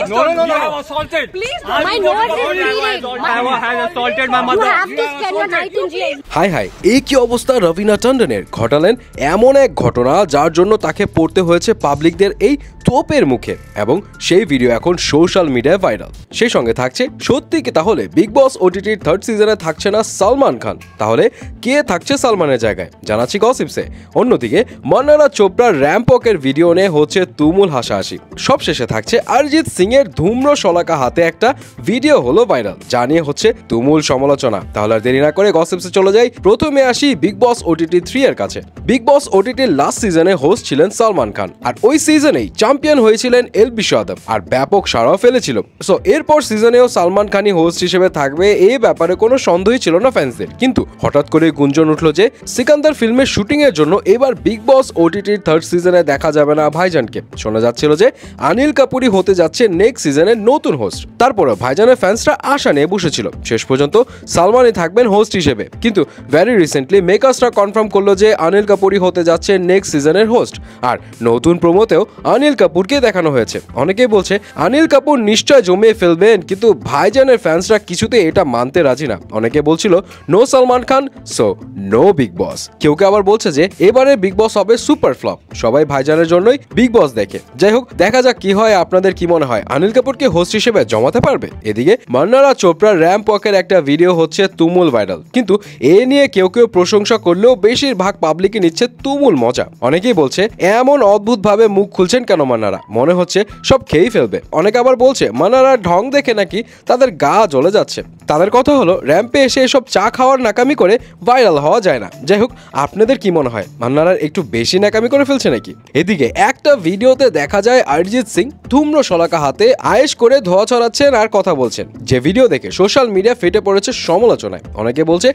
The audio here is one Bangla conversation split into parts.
No. I have assaulted. Please, my nose is bleeding. I have assaulted my mother. You have to spend your night in jail. Hi এই কি অবস্থা রবিনা টন্ডনের? ঘটালেন এমন এক ঘটনা যার জন্য তাকে পড়তে হয়েছে পাবলিকদের এই তোপের মুখে, এবং সেই ভিডিও এখন সোশ্যাল মিডিয়ায় ভাইরাল। সেই সঙ্গে থাকছে সত্যি কি তাহলে বিগ বস ওটিটির 3rd সিজনে থাকছে না সালমান খান? তাহলে কে থাকছে সালমানের জায়গায়? জানাচ্ছি গসিপসে। অন্যদিকে মান্নারা চোপড়ার র্যাম্প ওয়াকের ভিডিও নিয়ে হচ্ছে তুমুল হাসাহাসি। সবশেষে থাকছে অরিজিৎ সিং এর ধূম্র শলাকা হাতে একটা ভিডিও হলো ভাইরাল, যা নিয়ে হচ্ছে তুমুল সমালোচনা। তাহলে আর দেরি না করে গসিপসে চলে যাই। প্রথমে আসি বিগ বস ওটিটি 3 এর কাছে। বিগ বস ওটিটির লাস্ট সিজনে হোস্ট ছিলেন সালমান খান, আর ওই সিজনেই চ্যাম্পিয়ন হয়েছিলেন এলবি যাদব, আর ব্যাপক সাড়াও ফেলেছিল। সো এরপর সিজনেও সালমান খানই হোস্ট হিসেবে থাকবে, এই ব্যাপারে কোনো সন্দেহই ছিল না ফ্যান্সদের। কিন্তু হঠাৎ করে গুঞ্জন উঠলো যে সিকান্দার ফিল্মের শুটিং এর জন্য এবার বিগ বস ওটিটির 3rd সিজনে দেখা যাবে না ভাইজানকে। শোনা যাচ্ছিল যে অনিল কাপুরই হতে যাচ্ছে নেক্সট সিজনের নতুন হোস্ট। তারপরে ভাইজানের ফ্যান্সরা আশা নিয়ে বসেছিল শেষ পর্যন্ত সালমানই থাকবেন হোস্ট হিসেবে। কিন্তু ভেরি রিসেন্টলি মেকার্সরা কনফার্ম করলো যে অনিল কাপুরই হতে যাচ্ছে নেক্সট সিজনের হোস্ট, আর নতুন প্রোমোতেও অনিল কাপুরকে দেখানো হয়েছে। অনেকেই বলছে অনিল কাপুর নিশ্চয় জমিয়ে ফেলবেন, কিন্তু ভাইজানের ফ্যান্সরা কিছুতে এটা মানতে রাজি না। অনেকে বলছিল no Salman Khan, so no big বস। কেউ কেউ আবার বলছে যে এবারে বিগ বস হবে সুপার ফ্লপ, সবাই ভাইজানের জন্যই বিগ বস দেখে। যাই হোক, দেখা যাক কি হয়। আপনাদের কি মনে হয় অনিল কাপুরকে হোস্ট হিসেবে জমাতে পারবে? এদিকে মান্নারা চোপড়ার র্যাম্প ওয়াকের একটা ভিডিও হচ্ছে তুমুল ভাইরাল, কিন্তু এ নিয়ে কেউ কেউ প্রশংসা করলেও বেশিরভাগ পাবলিকই নিচ্ছে তুমুল মজা। অনেকেই বলছে এমন অদ্ভুত ভাবে মুখ খুলছেন কেন মান্নারা, মনে হচ্ছে সব খেয়েই ফেলবে। অনেকে আবার বলছে মান্নারার ঢং দেখে নাকি তাদের গা জ্বলে যাচ্ছে। তাদের কথা হলো র্যাম্পে এসে এসব চা খাওয়ার নাকামি করে ভাইরাল হওয়া যায় না। যাই হোক, আপনাদের কি মনে হয় মান্নারার একটু বেশি নাকামি করে ফেলছে নাকি? এদিকে একটা ভিডিওতে দেখা যায় অরিজিৎ সিং ধূম্র শলাকা হাতে আয়েশ করে ধোয়া ছড়াচ্ছেন আর কথা বলছেন, যে ভিডিও দেখে সোশ্যাল মিডিয়া ফেটে পড়েছে সমালোচনায়। অনেকে বলছে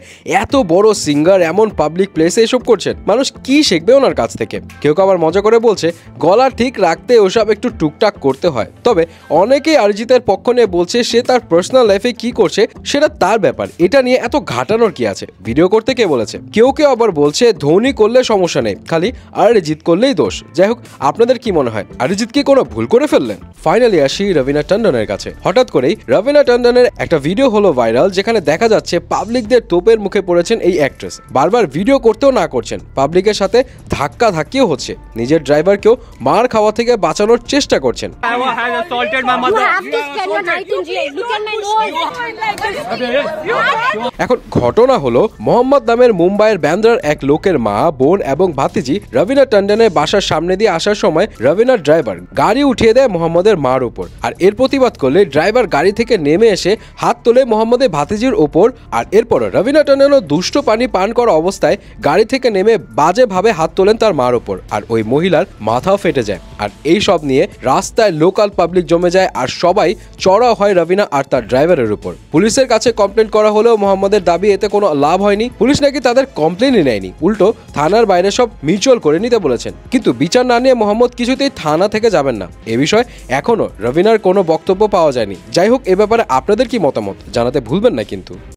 এত বড় সিঙ্গার এমন পাবলিক প্লেসে এসব করছেন, মানুষ কি শিখবে ওনার কাছ থেকে? কেউ কেউ আবার মজা করে বলছে গলা ঠিক রাখতে ওসব একটু টুকটাক করতে হয়। তবে অনেকেই অরিজিতের পক্ষ নিয়ে বলছে সে তার পার্সোনাল লাইফে কি করছে সেটা তার ব্যাপার, এটা নিয়ে এত ঘাটানোর কি আছে? ভিডিও করতে কে বলেছে? কেউ কেউ আবার বলছে ধোনি করলে সমস্যা নেই, খালি অরিজিৎ করলেই দোষ। যাই হোক, আপনাদের কি মনে হয় অরিজিৎ কি কোনো ভুল করে ফেললেন? ফাইনালি আসি রবিনা টন্ডনের কাছে। হঠাৎ করেই রবিনা টন্ডনের একটা ভিডিও হলো ভাইরাল, যেখানে দেখা যাচ্ছে পাবলিকদের তোপের মুখে পড়েছেন এই অ্যাক্ট্রেস। বারবার ভিডিও করতেও না করছেন, পাবলিকের সাথে ধাক্কা ধাক্কিও হচ্ছে, নিজের ড্রাইভারকেও মার খাওয়া থেকে বাঁচানোর চেষ্টা করছেন। I have assaulted my mother. You have to spend your night in jail. Look at my nose. এখন ঘটনা হলো মোহাম্মদ নামের মুম্বাইয়ের ব্যান্দ্রার এক লোকের মা, বোন এবং ভাতিজি রবিনা টন্ডনের বাসার সামনে দিয়ে আসার সময় রবিনার ড্রাইভার গাড়ি উঠিয়ে দেয় মোহাম্মদের মার উপর। আর এর প্রতিবাদ করলে ড্রাইভার গাড়ি থেকে নেমে এসে হাত তোলে মোহাম্মদের ভাতিজির উপর। আর এরপর রবিনা টন্ডনও দুষ্ট পানি পান করা অবস্থায় গাড়ি থেকে নেমে বাজে ভাবে হাত তোলেন তার মার উপর, আর ওই মহিলার মাথাও ফেটে যায়। আর এই সব নিয়ে রাস্তায় লোকাল পাবলিক জমে যায়, আর সবাই চড়াও হয় রবিনা আর তার ড্রাইভারের উপর। পুলিশের কাছে কমপ্লেন করা হলেও মোহাম্মদের দাবি এতে কোনো লাভ হয়নি। পুলিশ নাকি তাদের কমপ্লেনই নেয়নি, উল্টো থানার বাইরে সব মিউচুয়াল করে নিতে বলেছেন। কিন্তু বিচার না নিয়ে মোহাম্মদ কিছুতেই থানা থেকে যাবেন না। এ বিষয়ে এখনো রবিনার কোনো বক্তব্য পাওয়া যায়নি। যাই হোক, এ ব্যাপারে আপনাদের কি মতামত জানাতে ভুলবেন না কিন্তু।